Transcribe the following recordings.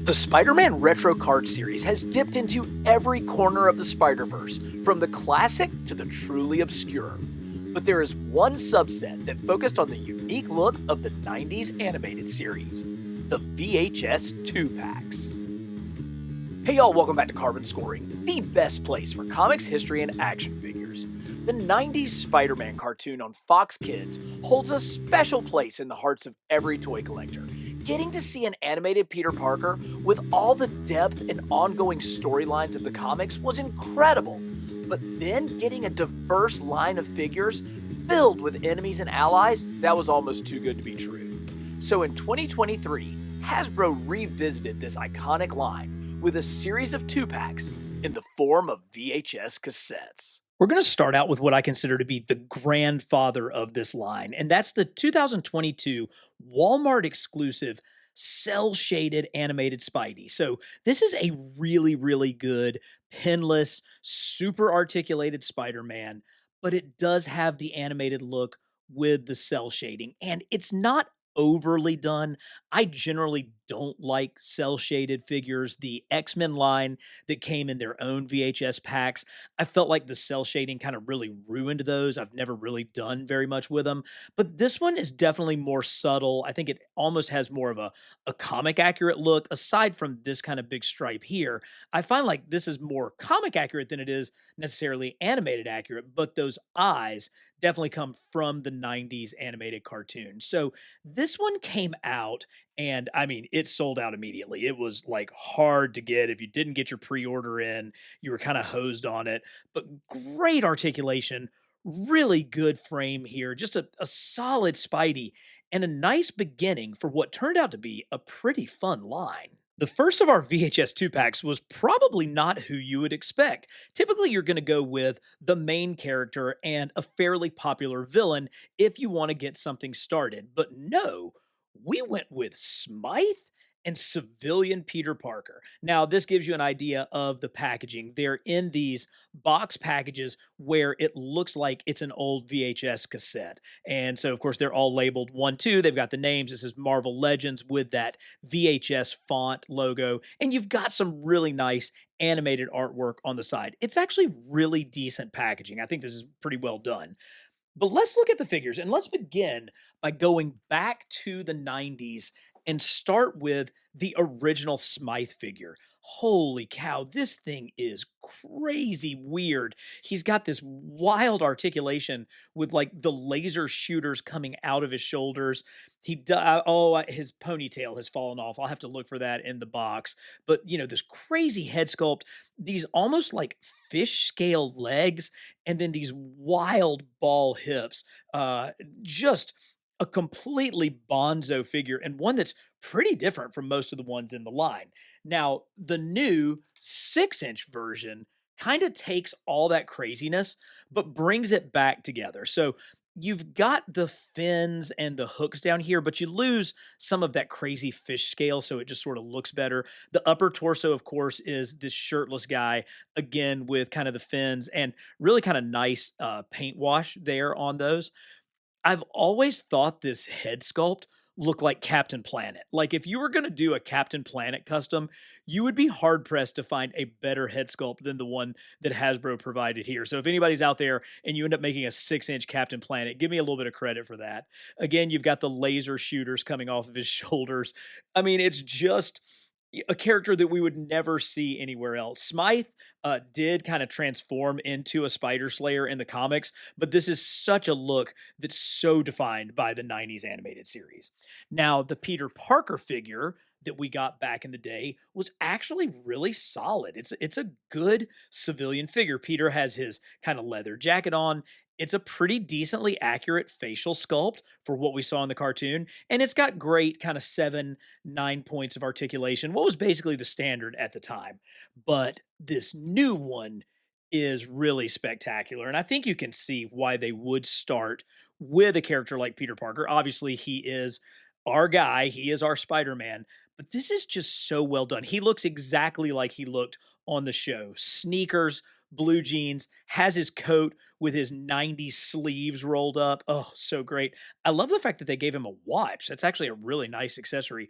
The Spider-Man Retro Card Series has dipped into every corner of the Spider-Verse, from the classic to the truly obscure. But there is one subset that focused on the unique look of the 90s animated series, the VHS 2-packs. Hey y'all, welcome back to Carbon Scoring, the best place for comics, history, and action figures. The 90s Spider-Man cartoon on Fox Kids holds a special place in the hearts of every toy collector. Getting to see an animated Peter Parker with all the depth and ongoing storylines of the comics was incredible. But then getting a diverse line of figures filled with enemies and allies, that was almost too good to be true. So in 2023, Hasbro revisited this iconic line with a series of 2-packs in the form of VHS cassettes. We're going to start out with what I consider to be the grandfather of this line, and that's the 2022 Walmart exclusive cell-shaded animated Spidey. So this is a really, really good, pinless, super articulated Spider-Man, but it does have the animated look with the cell shading, and it's not overly done. I generally don't like cell shaded figures. The X-Men line that came in their own VHS packs, I felt like the cell shading kind of really ruined those. I've never really done very much with them. But this one is definitely more subtle. I think it almost has more of a comic accurate look. Aside from this kind of big stripe here, I find like this is more comic accurate than it is necessarily animated accurate, but those eyes definitely come from the 90s animated cartoon. So this one came out and I mean, it sold out immediately. It was like hard to get. If you didn't get your pre order in, you were kind of hosed on it. But great articulation, really good frame here, just a solid Spidey, and a nice beginning for what turned out to be a pretty fun line. The first of our VHS 2-packs was probably not who you would expect. Typically, you're going to go with the main character and a fairly popular villain if you want to get something started. But no, we went with Smythe and civilian Peter Parker. Now, this gives you an idea of the packaging. They're in these box packages where it looks like it's an old VHS cassette. And so, of course, they're all labeled 1, 2. They've got the names. This is Marvel Legends with that VHS font logo. And you've got some really nice animated artwork on the side. It's actually really decent packaging. I think this is pretty well done. But let's look at the figures and let's begin by going back to the 90s and start with the original Smythe figure. Holy cow, this thing is crazy weird. He's got this wild articulation with like the laser shooters coming out of his shoulders. His ponytail has fallen off. I'll have to look for that in the box. But you know, this crazy head sculpt, these almost like fish scale legs, and then these wild ball hips. Just a completely bonzo figure and one that's pretty different from most of the ones in the line. Now, the new 6-inch version kind of takes all that craziness, but brings it back together. So you've got the fins and the hooks down here, but you lose some of that crazy fish scale, so it just sort of looks better. The upper torso, of course, is this shirtless guy, again, with kind of the fins and really kind of nice paint wash there on those. I've always thought this head sculpt looked like Captain Planet. Like if you were going to do a Captain Planet custom, you would be hard pressed to find a better head sculpt than the one that Hasbro provided here. So if anybody's out there and you end up making a 6-inch Captain Planet, give me a little bit of credit for that. Again, you've got the laser shooters coming off of his shoulders. I mean, it's just a character that we would never see anywhere else. Smythe did kind of transform into a Spider Slayer in the comics, but this is such a look that's so defined by the 90s animated series. Now, the Peter Parker figure that we got back in the day was actually really solid. It's a good civilian figure. Peter has his kind of leather jacket on. It's a pretty decently accurate facial sculpt for what we saw in the cartoon, and it's got great kind of 7, 9 points of articulation, what was basically the standard at the time. But this new one is really spectacular, and I think you can see why they would start with a character like Peter Parker. Obviously, he is our guy, he is our Spider-Man, but this is just so well done. He looks exactly like he looked on the show. Sneakers, blue jeans, has his coat with his 90s sleeves rolled up. Oh, so great. I love the fact that they gave him a watch. That's actually a really nice accessory.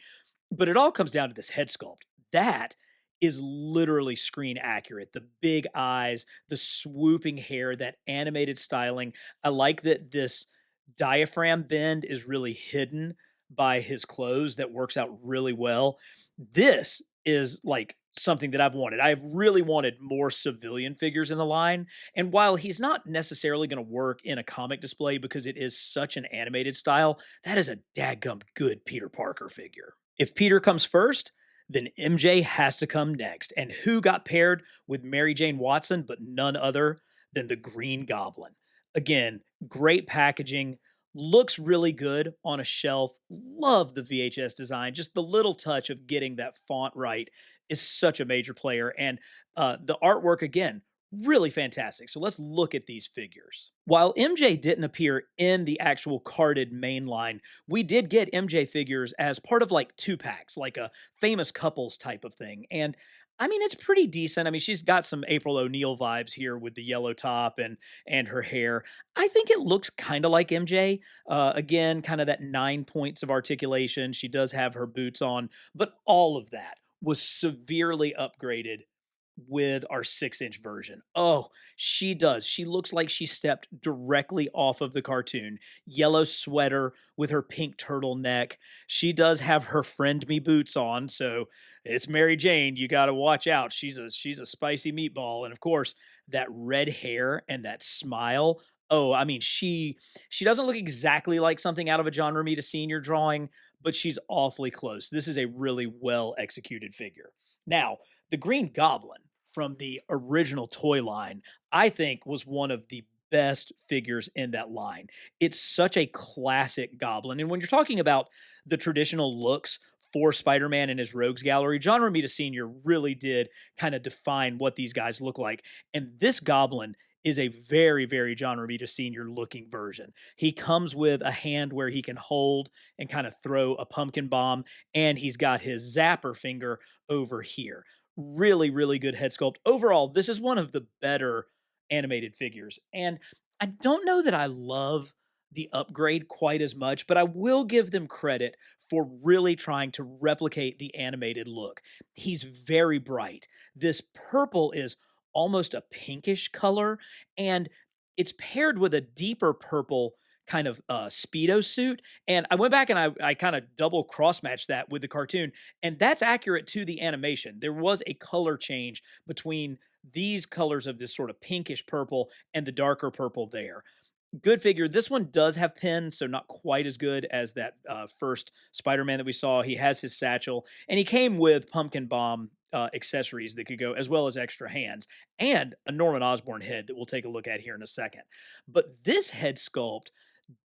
But it all comes down to this head sculpt. that is literally screen accurate. The big eyes, the swooping hair, that animated styling. I like that this diaphragm bend is really hidden by his clothes. That works out really well. This is like something that I've wanted. I've really wanted more civilian figures in the line. And while he's not necessarily going to work in a comic display because it is such an animated style, that is a dadgum good Peter Parker figure. If Peter comes first, then MJ has to come next. And who got paired with Mary Jane Watson but none other than the Green Goblin? Again, great packaging, looks really good on a shelf. Love the VHS design. Just the little touch of getting that font right is such a major player. And the artwork, again, really fantastic. So let's look at these figures. While MJ didn't appear in the actual carded main line, we did get MJ figures as part of like two packs, like a famous couples type of thing. And I mean, it's pretty decent. I mean, she's got some April O'Neil vibes here with the yellow top and her hair. I think it looks kind of like MJ. Again, kind of that 9 points of articulation. She does have her boots on, but all of that was severely upgraded with our 6-inch version. Oh, she does. She looks like she stepped directly off of the cartoon. Yellow sweater with her pink turtleneck. She does have her friend me boots on, so it's Mary Jane. You got to watch out. She's a spicy meatball, and of course that red hair and that smile. Oh, I mean, she doesn't look exactly like something out of a John Romita Sr. drawing, but she's awfully close. This is a really well executed figure. Now, the Green Goblin from the original toy line, I think was one of the best figures in that line. It's such a classic Goblin. And when you're talking about the traditional looks for Spider-Man and his Rogues Gallery, John Romita Sr. really did kind of define what these guys look like. And this Goblin is a very, very John Romita Sr. looking version. He comes with a hand where he can hold and kind of throw a pumpkin bomb, and he's got his zapper finger over here. Really, really good head sculpt. Overall, this is one of the better animated figures. And I don't know that I love the upgrade quite as much, but I will give them credit for really trying to replicate the animated look. He's very bright. This purple is almost a pinkish color, and it's paired with a deeper purple kind of speedo suit. And I went back and I kind of double cross matched that with the cartoon, and that's accurate to the animation. There was a color change between these colors of this sort of pinkish purple and the darker purple there. Good figure. This one does have pins, so not quite as good as that first Spider-Man that we saw. He has his satchel, and he came with pumpkin bomb accessories that could go, as well as extra hands, and a Norman Osborn head that we'll take a look at here in a second. But this head sculpt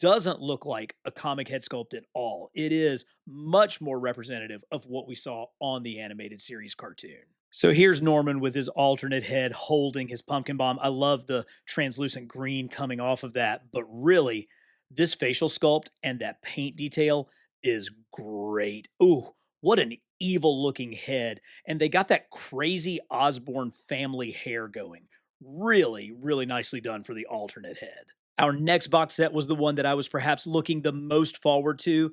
doesn't look like a comic head sculpt at all. It is much more representative of what we saw on the animated series cartoon. So here's Norman with his alternate head holding his pumpkin bomb. I love the translucent green coming off of that, but really, this facial sculpt and that paint detail is great. Ooh, what an evil looking head. And they got that crazy Osborn family hair going. Really, really nicely done for the alternate head. Our next box set was the one that I was perhaps looking the most forward to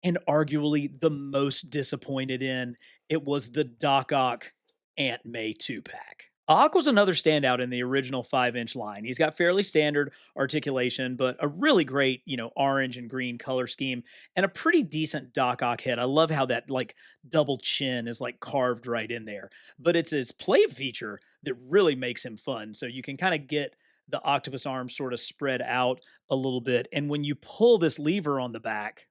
and arguably the most disappointed in. It was the Doc Ock Aunt May 2-pack. Ock was another standout in the original 5-inch line. He's got fairly standard articulation, but a really great, orange and green color scheme and a pretty decent Doc Ock head. I love how that like double chin is like carved right in there. But it's his plate feature that really makes him fun. So you can kind of get the octopus arms sort of spread out a little bit. And when you pull this lever on the back,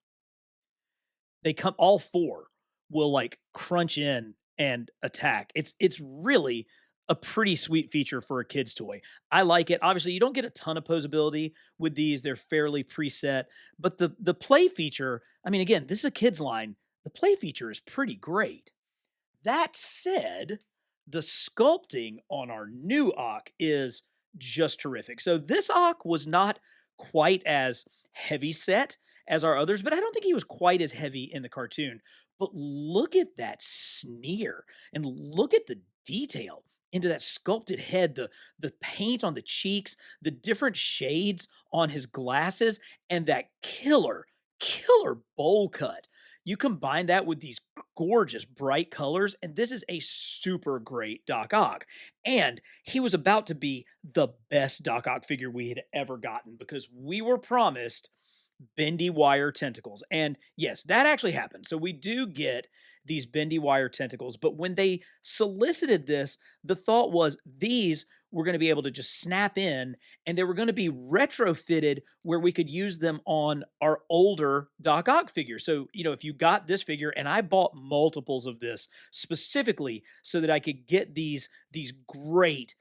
they come all four will like crunch in and attack. It's really a pretty sweet feature for a kid's toy. I like it. Obviously, you don't get a ton of posability with these. They're fairly preset, but the play feature, I mean, again, this is a kid's line. The play feature is pretty great. That said, the sculpting on our new Ock is just terrific. So this Ock was not quite as heavy set as our others, but I don't think he was quite as heavy in the cartoon. But look at that sneer and look at the detail into that sculpted head, the paint on the cheeks, the different shades on his glasses, and that killer bowl cut. You combine that with these gorgeous bright colors, and this is a super great Doc Ock. And he was about to be the best Doc Ock figure we had ever gotten because we were promised bendy wire tentacles. And yes, that actually happened. So we do get these bendy wire tentacles. But when they solicited this, the thought was these were going to be able to just snap in and they were going to be retrofitted where we could use them on our older Doc Ock figures. So, if you got this figure, and I bought multiples of this specifically so that I could get these great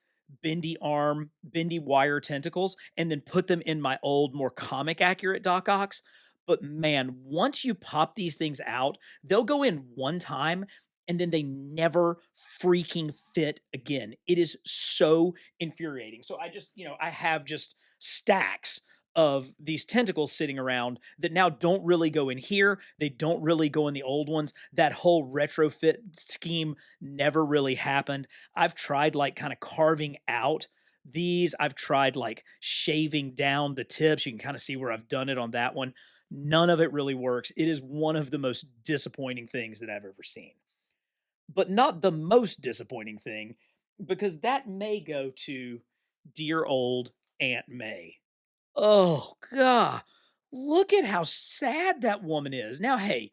bendy arm, bendy wire tentacles, and then put them in my old, more comic accurate Doc Ocks. But man, once you pop these things out, they'll go in one time and then they never freaking fit again. It is so infuriating. So I have just stacks of these tentacles sitting around that now don't really go in here. They don't really go in the old ones. That whole retrofit scheme never really happened. I've tried like kind of carving out these. I've tried like shaving down the tips. You can kind of see where I've done it on that one. None of it really works. It is one of the most disappointing things that I've ever seen. But not the most disappointing thing, because that may go to dear old Aunt May. Oh, God. Look at how sad that woman is. Now, hey,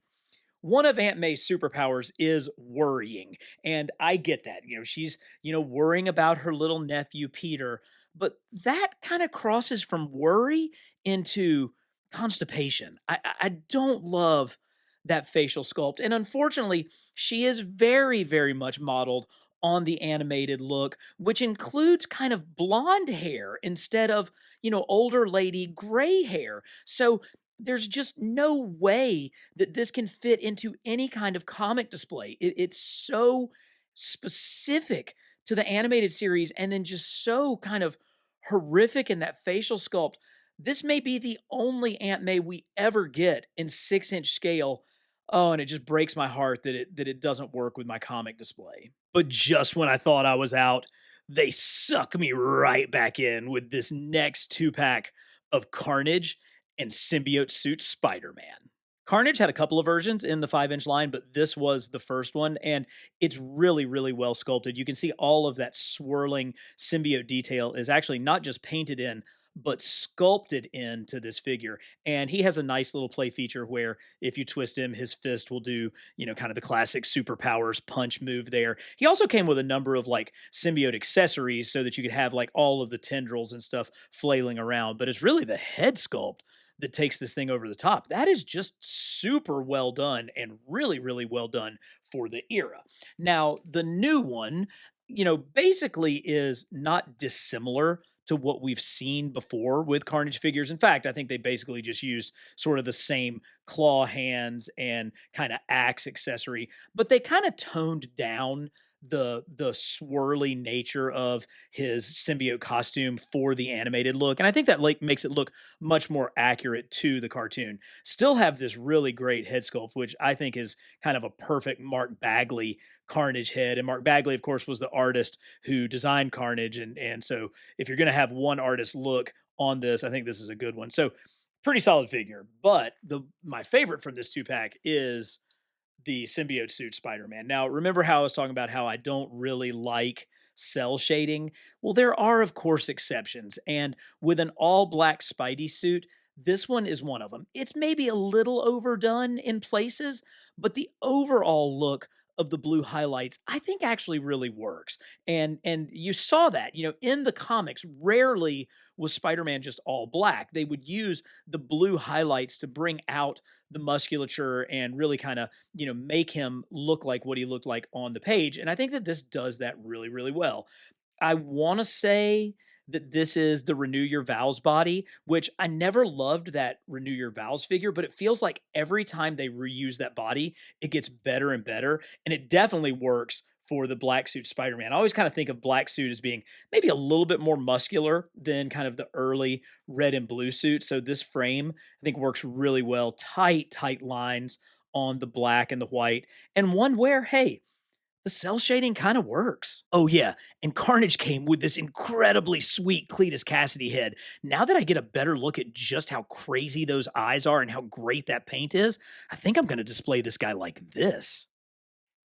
one of Aunt May's superpowers is worrying. And I get that. She's, worrying about her little nephew, Peter. But that kind of crosses from worry into constipation. I don't love that facial sculpt. And unfortunately, she is very, very much modeled on the animated look, which includes kind of blonde hair instead of, older lady gray hair. So there's just no way that this can fit into any kind of comic display. It's so specific to the animated series and then just so kind of horrific in that facial sculpt. This may be the only Aunt May we ever get in 6-inch scale. Oh, and it just breaks my heart that it doesn't work with my comic display. But just when I thought I was out, they suck me right back in with this next two-pack of Carnage and Symbiote Suit Spider-Man. Carnage had a couple of versions in the 5-inch line, but this was the first one, and it's really, really well sculpted. You can see all of that swirling symbiote detail is actually not just painted in, but sculpted into this figure. And he has a nice little play feature where if you twist him, his fist will do, kind of the classic superpowers punch move there. He also came with a number of like symbiote accessories so that you could have like all of the tendrils and stuff flailing around. But it's really the head sculpt that takes this thing over the top. That is just super well done and really, really well done for the era. Now, the new one, basically is not dissimilar to what we've seen before with Carnage figures. In fact, I think they basically just used sort of the same claw hands and kind of axe accessory, but they kind of toned down the swirly nature of his symbiote costume for the animated look. And I think that like makes it look much more accurate to the cartoon. Still have this really great head sculpt, which I think is kind of a perfect Mark Bagley Carnage head. And Mark Bagley, of course, was the artist who designed Carnage. And so if you're going to have one artist look on this, I think this is a good one. So pretty solid figure. But my favorite from this two pack is the symbiote suit Spider-Man. Now, remember how I was talking about how I don't really like cell shading? Well, there are, of course, exceptions. And with an all black Spidey suit, this one is one of them. It's maybe a little overdone in places, but the overall look of the blue highlights, I think actually really works. And you saw that, in the comics, rarely was Spider-Man just all black. They would use the blue highlights to bring out the musculature and really kind of, make him look like what he looked like on the page. And I think that this does that really, really well. I want to say that this is the Renew Your Vows body, which I never loved that Renew Your Vows figure, but it feels like every time they reuse that body, it gets better and better. And it definitely works for the black suit Spider-Man. I always kind of think of black suit as being maybe a little bit more muscular than kind of the early red and blue suit. So this frame, I think, works really well. Tight, tight lines on the black and the white. And one where, hey, The cell shading kind of works. Oh, yeah. And Carnage came with this incredibly sweet Cletus Cassidy head. Now that I get a better look at just how crazy those eyes are and how great that paint is, I think I'm going to display this guy like this.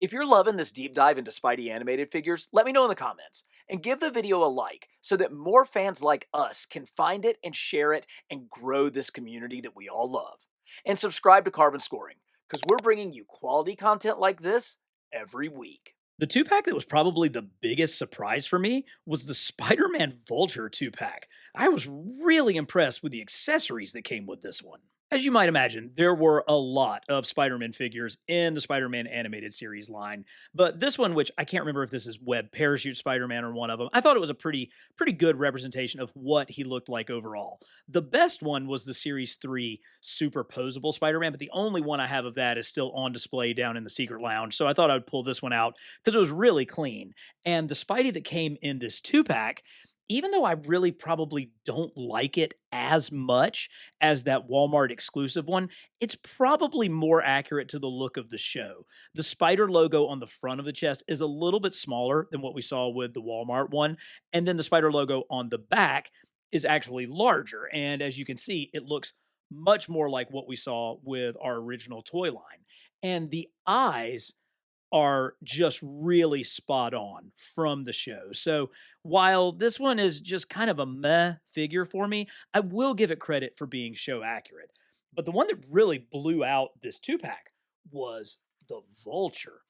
If you're loving this deep dive into Spidey animated figures, let me know in the comments and give the video a like so that more fans like us can find it and share it and grow this community that we all love. And subscribe to Carbon Scoring because we're bringing you quality content like this every week. The two pack that was probably the biggest surprise for me was the Spider Man Vulture two pack. I was really impressed with the accessories that came with this one. As you might imagine, there were a lot of Spider Man figures in the Spider Man animated series line, but this one, which I can't remember if this is Web Parachute Spider Man or one of them, I thought it was a pretty good representation of what he looked like overall. The best one was the Series 3 Superposable Spider Man, but the only one I have of that is still on display down in the Secret Lounge, so I thought I would pull this one out because it was really clean. And the Spidey that came in this two pack, even though I really probably don't like it as much as that Walmart exclusive one, it's probably more accurate to the look of the show. The spider logo on the front of the chest is a little bit smaller than what we saw with the Walmart one. And then the spider logo on the back is actually larger. And as you can see, it looks much more like what we saw with our original toy line. And the eyes are just really spot on from the show. So while this one is just kind of a meh figure for me, I will give it credit for being show accurate. But the one that really blew out this two pack was the Vulture.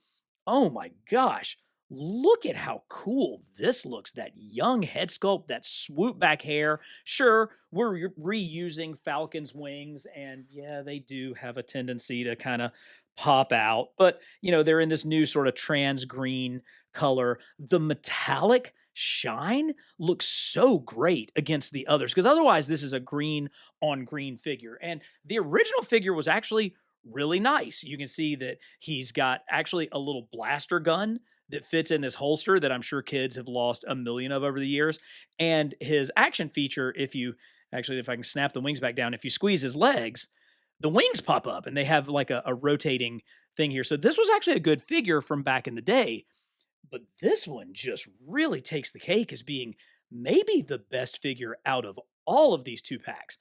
Oh my gosh. Look at how cool this looks. That young head sculpt, that swoop back hair. Sure, we're reusing Falcon's wings, and yeah, they do have a tendency to kind of pop out, but they're in this new sort of trans green color. The metallic shine looks so great against the others because otherwise, this is a green on green figure. And the original figure was actually really nice. You can see that he's got actually a little blaster gun that fits in this holster that I'm sure kids have lost a million of over the years. And his action feature, if I can snap the wings back down, if you squeeze his legs, the wings pop up and they have like a rotating thing here. So this was actually a good figure from back in the day. But this one just really takes the cake as being maybe the best figure out of all of these two packs.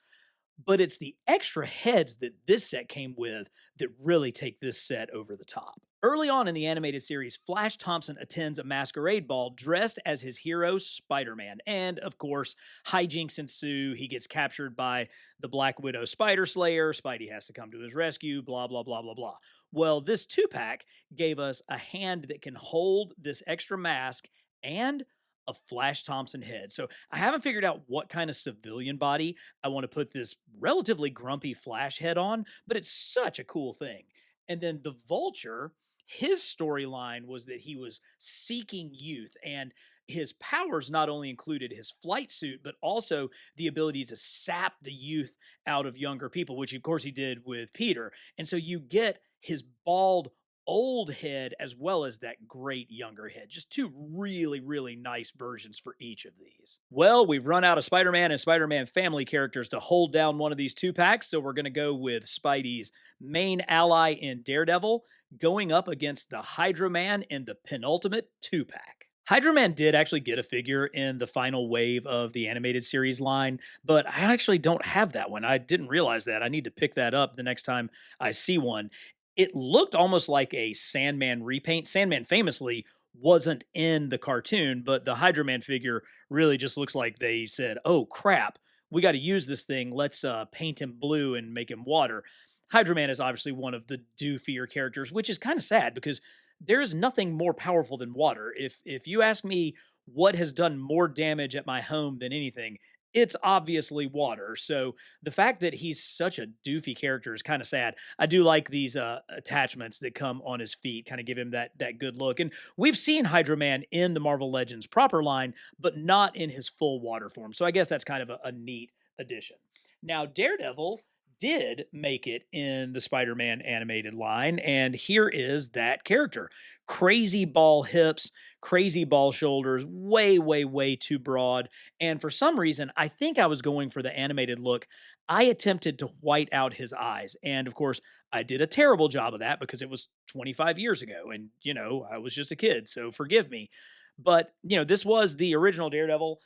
But it's the extra heads that this set came with that really take this set over the top. Early on in the animated series, Flash Thompson attends a masquerade ball dressed as his hero, Spider Man. And of course, hijinks ensue. He gets captured by the Black Widow Spider Slayer. Spidey has to come to his rescue, blah, blah, blah, blah, blah. Well, this two pack gave us a hand that can hold this extra mask and a Flash Thompson head. So I haven't figured out what kind of civilian body I want to put this relatively grumpy Flash head on, but it's such a cool thing. And then the Vulture, his storyline was that he was seeking youth, and his powers not only included his flight suit, but also the ability to sap the youth out of younger people, which of course he did with Peter. And so you get his bald old head as well as that great younger head. Just two really, really nice versions for each of these. Well, we've run out of Spider Man and Spider Man family characters to hold down one of these two packs, so we're going to go with Spidey's main ally in Daredevil going up against the Hydro-Man in the penultimate two pack. Hydro-Man did actually get a figure in the final wave of the animated series line, but I actually don't have that one. I didn't realize that. I need to pick that up the next time I see one. It looked almost like a Sandman repaint. Sandman famously wasn't in the cartoon, but the Hydro Man figure really just looks like they said, "Oh crap, we got to use this thing. Let's paint him blue and make him water." Hydro Man is obviously one of the doofier characters, which is kind of sad because there is nothing more powerful than water. If you ask me what has done more damage at my home than anything, it's obviously water. So the fact that he's such a doofy character is kind of sad. I do like these attachments that come on his feet, kind of give him that good look. And we've seen Hydro Man in the Marvel Legends proper line, but not in his full water form. So I guess that's kind of a neat addition. Now, Daredevil did make it in the Spider Man animated line. And here is that character: crazy ball hips, crazy ball shoulders, way, way, way too broad. And for some reason, I think I was going for the animated look. I attempted to white out his eyes. And of course, I did a terrible job of that because it was 25 years ago. And, I was just a kid. So forgive me. But, this was the original Daredevil.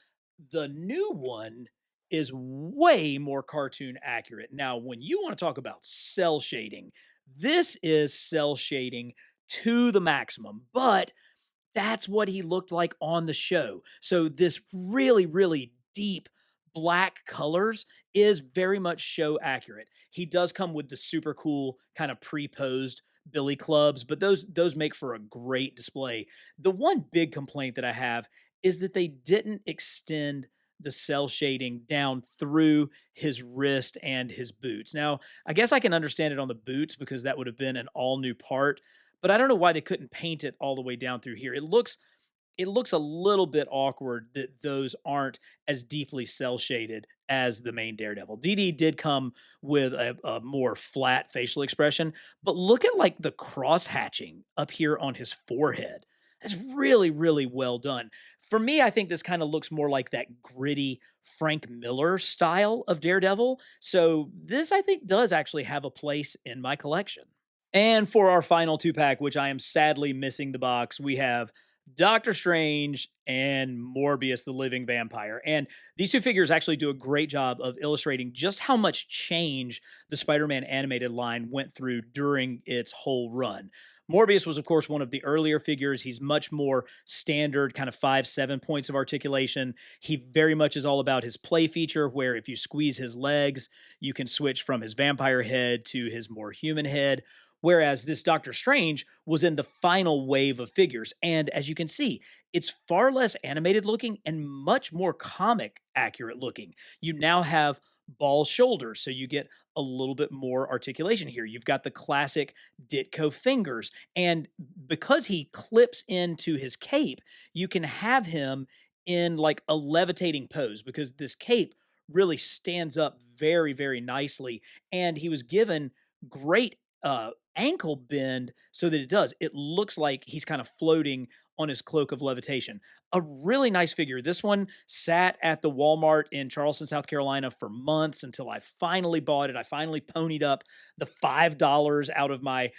The new one is way more cartoon accurate. Now, when you want to talk about cell shading, this is cell shading to the maximum, but that's what he looked like on the show. So this really, really deep black colors is very much show accurate. He does come with the super cool kind of pre-posed billy clubs, but those make for a great display. The one big complaint that I have is that they didn't extend the cell shading down through his wrist and his boots. Now, I guess I can understand it on the boots because that would have been an all new part, but I don't know why they couldn't paint it all the way down through here. It looks a little bit awkward that those aren't as deeply cell shaded as the main Daredevil. DD did come with a more flat facial expression, but look at like the cross hatching up here on his forehead. That's really, really well done. For me, I think this kind of looks more like that gritty Frank Miller style of Daredevil. So this, I think, does actually have a place in my collection. And for our final two pack, which I am sadly missing the box, we have Doctor Strange and Morbius, the living vampire. And these two figures actually do a great job of illustrating just how much change the Spider Man animated line went through during its whole run. Morbius was, of course, one of the earlier figures. He's much more standard, kind of 5-7 points of articulation. He very much is all about his play feature, where if you squeeze his legs, you can switch from his vampire head to his more human head. Whereas this Doctor Strange was in the final wave of figures. And as you can see, it's far less animated looking and much more comic accurate looking. You now have ball shoulders, so you get a little bit more articulation here. You've got the classic Ditko fingers. And because he clips into his cape, you can have him in like a levitating pose because this cape really stands up very, very nicely. And he was given great ankle bend so that it looks like he's kind of floating on his cloak of levitation. A really nice figure. This one sat at the Walmart in Charleston, South Carolina for months until I finally bought it. I finally ponied up the $5 out of my,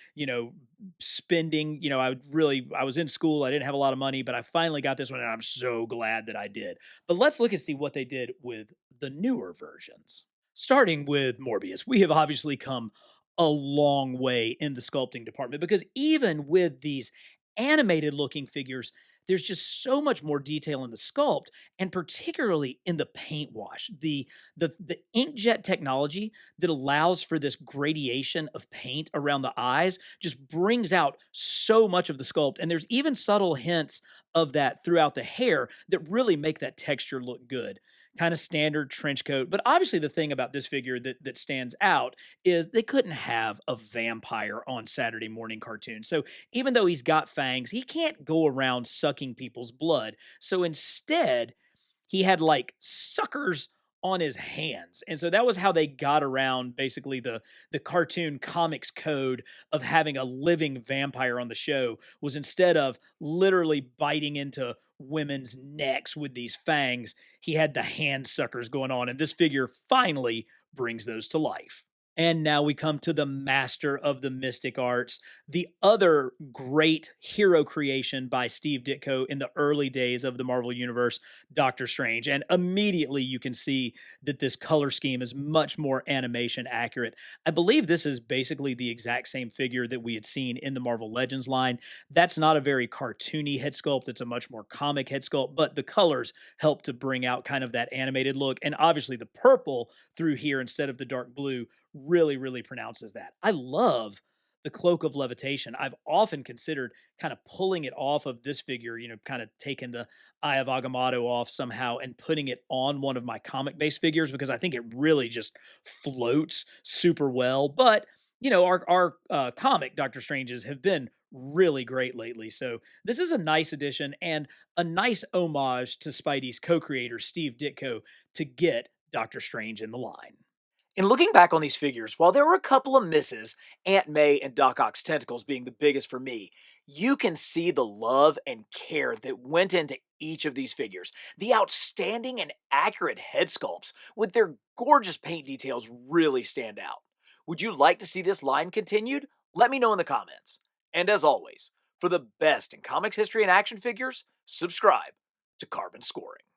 spending. I was in school. I didn't have a lot of money, but I finally got this one and I'm so glad that I did. But let's look and see what they did with the newer versions. Starting with Morbius, we have obviously come a long way in the sculpting department because even with these animated looking figures, there's just so much more detail in the sculpt and particularly in the paint wash. The inkjet technology that allows for this gradation of paint around the eyes just brings out so much of the sculpt, and there's even subtle hints of that throughout the hair that really make that texture look good. Kind of standard trench coat. But obviously, the thing about this figure that stands out is they couldn't have a vampire on Saturday morning cartoon. So even though he's got fangs, he can't go around sucking people's blood. So instead, he had like suckers on his hands. And so that was how they got around basically the cartoon comics code of having a living vampire on the show, was instead of literally biting into women's necks with these fangs, he had the hand suckers going on, and this figure finally brings those to life. And now we come to the master of the mystic arts, the other great hero creation by Steve Ditko in the early days of the Marvel Universe, Doctor Strange. And immediately you can see that this color scheme is much more animation accurate. I believe this is basically the exact same figure that we had seen in the Marvel Legends line. That's not a very cartoony head sculpt, it's a much more comic head sculpt, but the colors help to bring out kind of that animated look. And obviously the purple through here instead of the dark blue really, really pronounces that. I love the cloak of levitation. I've often considered kind of pulling it off of this figure, kind of taking the Eye of Agamotto off somehow and putting it on one of my comic based figures because I think it really just floats super well. But, our comic Doctor Stranges have been really great lately. So this is a nice addition and a nice homage to Spidey's co creator, Steve Ditko, to get Doctor Strange in the line. In looking back on these figures, while there were a couple of misses, Aunt May and Doc Ock's tentacles being the biggest for me, you can see the love and care that went into each of these figures. The outstanding and accurate head sculpts with their gorgeous paint details really stand out. Would you like to see this line continued? Let me know in the comments. And as always, for the best in comics history and action figures, subscribe to Carbon Scoring.